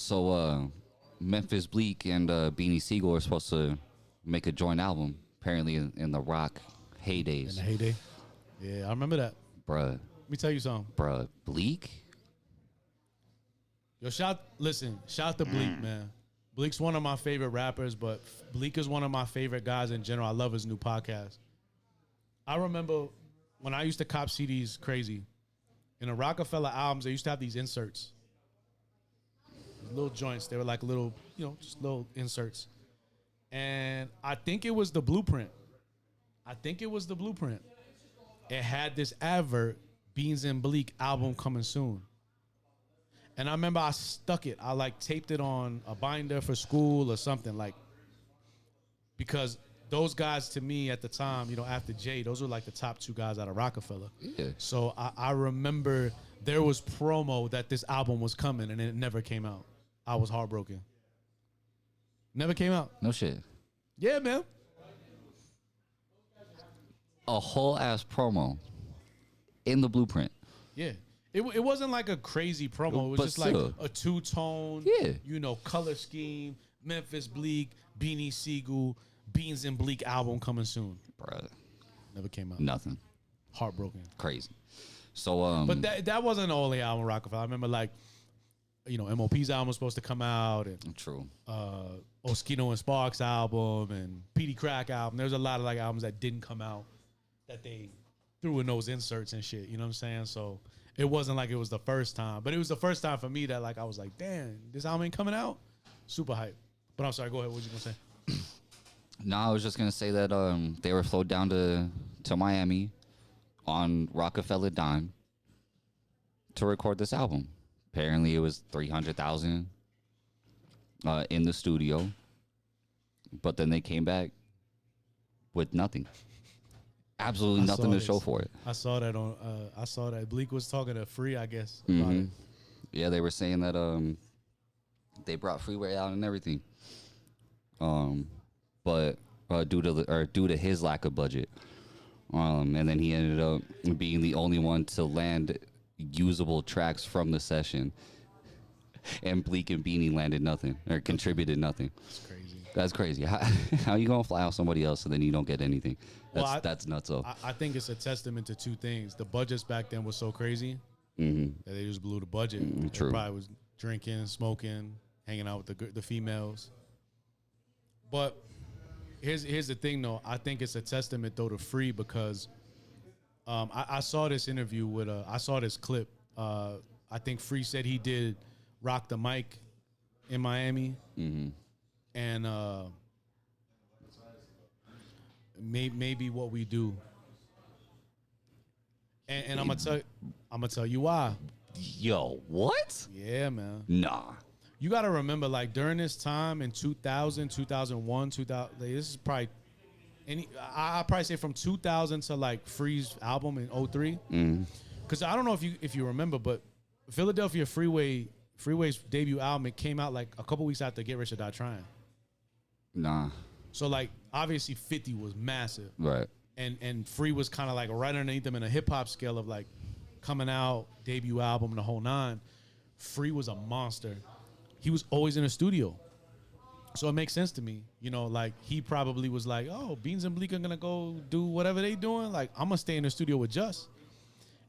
So Memphis Bleek and Beanie Sigel are supposed to make a joint album, apparently in the rock heydays. In the heyday? Yeah, I remember that. Bruh. Let me tell you something. Bruh. Bleek? Yo, shout to Bleek, man. Bleek's one of my favorite rappers, but Bleek is one of my favorite guys in general. I love his new podcast. I remember when I used to cop CDs crazy. In the Roc-A-Fella albums, they used to have these inserts. Little joints. They were like little, just little inserts. And I think it was the Blueprint. It had this advert, Beans and Bleek album coming soon. And I remember I stuck it. I like taped it on a binder for school or something, like, because those guys to me at the time, after Jay, those were like the top two guys out of Roc-A-Fella. Yeah. So I remember there was promo that this album was coming and it never came out. I was heartbroken. Never came out. No shit. Yeah, man. A whole ass promo in the Blueprint. Yeah. It wasn't like a crazy promo. It was But just still. like a two-tone, color scheme, Memphis Bleek, Beanie Sigel, Beans and Bleek album coming soon. Bruh. Never came out. Nothing. Heartbroken. Crazy. So But that wasn't the only album Roc-A-Fella. I remember like, MOP's album was supposed to come out, and true. Oskino and Sparks album and PD Crack album. There's a lot of like albums that didn't come out that they threw in those inserts and shit. You know what I'm saying? So it wasn't like it was the first time, but it was the first time for me that like I was like, damn, this album ain't coming out. Super hype. But I'm sorry. Go ahead. What you gonna say? No, I was just gonna say that they were flown down to Miami on Roc-A-Fella dime to record this album. Apparently, it was 300,000 in the studio, but then they came back with nothing. Absolutely nothing to show for it. I saw that on. I saw that Bleek was talking to Free, I guess. About it. Yeah, they were saying that they brought Freeway out and everything. But due to his lack of budget, and then he ended up being the only one to land usable tracks from the session, and Bleek and Beanie landed nothing or contributed nothing. That's crazy. That's crazy. How you gonna fly out somebody else and then you don't get anything? That's nuts. I think it's a testament to two things. The budgets back then was so crazy that they just blew the budget. True. Everybody was drinking, smoking, hanging out with the females. But here's the thing, though. I think it's a testament, though, to Free because I saw this interview with I saw this clip. I think Free said he did Rock the Mic in Miami, and maybe what we do. And I'm gonna tell you why. Yo, what? Yeah, man. Nah. You got to remember, like, during this time in 2000, 2001, 2000, like, this is probably, I'll probably say from 2000 to, like, Free's album in 03. Because I don't know if you remember, but Philadelphia Freeway's debut album, it came out, like, a couple weeks after Get Rich or Die Trying. Nah. So, like, obviously 50 was massive. Right. And Free was kind of, like, right underneath them in a hip-hop scale of, like, coming out, debut album, the whole nine. Free was a monster. He was always in a studio. So it makes sense to me. Like he probably was like, oh, Beans and Bleek are going to go do whatever they doing. Like, I'm going to stay in the studio with Just.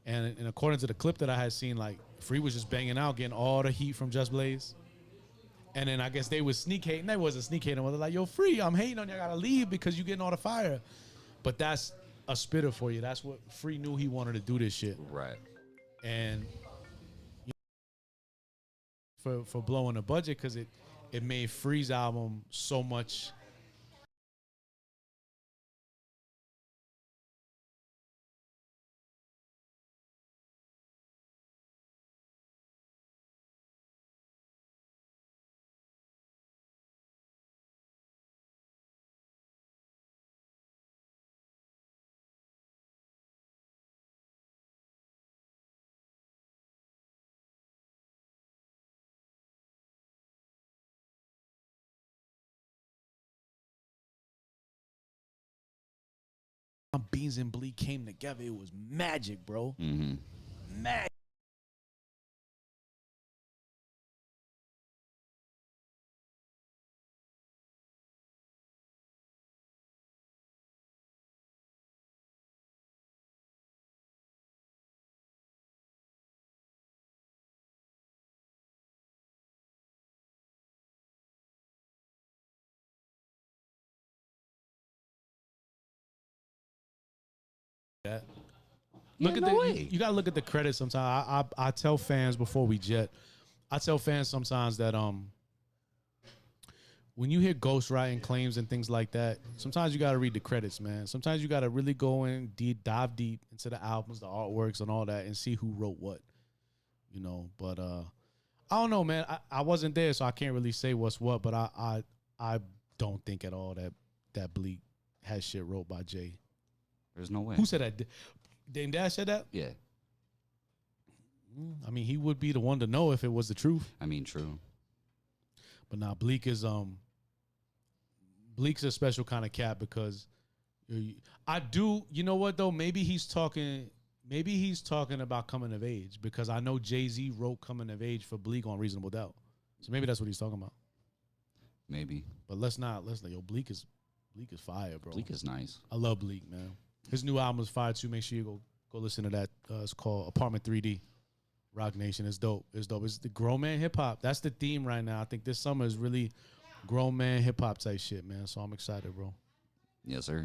And according to the clip that I had seen, like, Free was just banging out, getting all the heat from Just Blaze. And then I guess they was sneak hating. They wasn't sneak hating. They're like, yo, Free, I'm hating on you. I got to leave because you getting all the fire. But that's a spitter for you. That's what Free knew he wanted to do this shit. Right. And for blowing the budget because it made Free's album so much. Beans and Bleek came together. It was magic, bro. Magic. Look Yeah, at no the way. you gotta look at the credits sometimes. I tell fans before we jet, I tell fans sometimes that when you hear ghostwriting claims and things like that, sometimes you gotta read the credits, man. Sometimes you gotta really go in dive deep into the albums, the artworks, and all that, and see who wrote what. You know, but I don't know, man. I wasn't there, so I can't really say what's what. But I don't think at all that Bleek has shit wrote by Jay. There's no way. Who said that? Dame Dash said that? Yeah. I mean, he would be the one to know if it was the truth. I mean, true. But now Bleek is Bleek's a special kind of cat because I do. You know what though? Maybe he's talking about coming of age because I know Jay-Z wrote Coming of Age for Bleek on Reasonable Doubt. So maybe that's what he's talking about. Maybe. But let's not. Yo, Bleek is fire, bro. Bleek is nice. I love Bleek, man. His new album is fire too. Make sure you go listen to that. It's called Apartment 3D. Rock Nation. It's dope. It's dope. It's the grown man hip hop. That's the theme right now. I think this summer is really grown man hip hop type shit, man. So I'm excited, bro. Yes, sir.